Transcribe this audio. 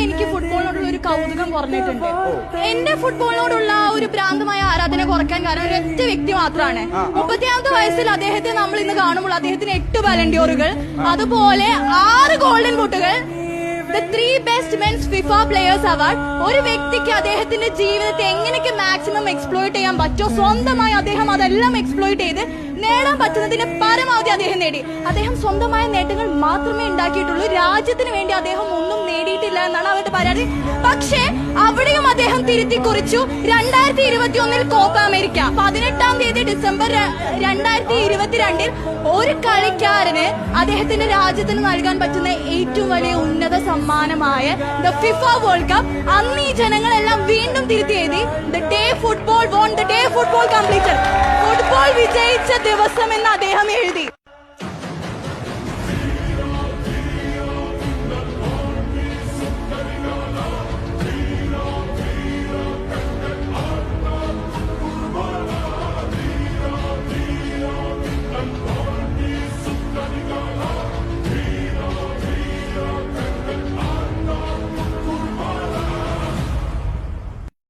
എനിക്ക് ഫുട്ബോളിനോടുള്ള ഒരു കൗതുകം കുറഞ്ഞിട്ടുണ്ട്. എന്റെ ഫുട്ബോളിനോടുള്ള ഒരു ഭ്രാന്തമായ ആരാധന കുറയ്ക്കാൻ കാരണം ഒരു ഒറ്റ വ്യക്തി മാത്രമാണ്. 30ാമത്തെ വയസ്സിൽ അദ്ദേഹത്തെ നമ്മൾ ഇന്ന് കാണുമ്പോൾ അദ്ദേഹത്തിന് 8 ബാലൻഡിയോറുകൾ, അതുപോലെ 6 ഗോൾഡൻ ബൂട്ടുകൾ, the 3 best men's FIFA players award. ഒരു വ്യക്തിക്ക് അദ്ദേഹത്തിന്റെ ജീവിതത്തെ എങ്ങനെയൊക്കെ മാക്സിമം എക്സ്പ്ലോയിറ്റ് ചെയ്യാൻ പറ്റുമോ സ്വന്തമായി അദ്ദേഹം അതെല്ലാം എക്സ്പ്ലോയിറ്റ് ചെയ്ത് നേടാൻ പറ്റുന്നതിന്റെ പരമാവധി അദ്ദേഹം നേടി. അദ്ദേഹം സ്വന്തമായ നേട്ടങ്ങൾ മാത്രമേ ഉണ്ടാക്കിയിട്ടുള്ളൂ. രാജ്യത്തിന് വേണ്ടി അദ്ദേഹം ഒന്നും നേടിയിട്ടില്ല എന്നാണ് അവരുടെ പരാതി. പക്ഷേ അവിടെയും അദ്ദേഹം തിരുത്തി കുറിച്ചു. 2021 കോപ്പ അമേരിക്ക 18-ാം തീയതി ഡിസംബർ 2022 ഒരു കളിക്കാരന് അദ്ദേഹത്തിന്റെ രാജ്യത്തിന് നൽകാൻ പറ്റുന്ന ഏറ്റവും വലിയ ഉന്നത സമ്മാനമായ ദ ഫിഫ വേൾഡ് കപ്പ് അന്ന് ഈ ജനങ്ങളെല്ലാം വീണ്ടും തിരുത്തി എഴുതി the day football won, the day football completed, football വിജയിച്ച ദിവസം എന്ന് അദ്ദേഹം എഴുതി.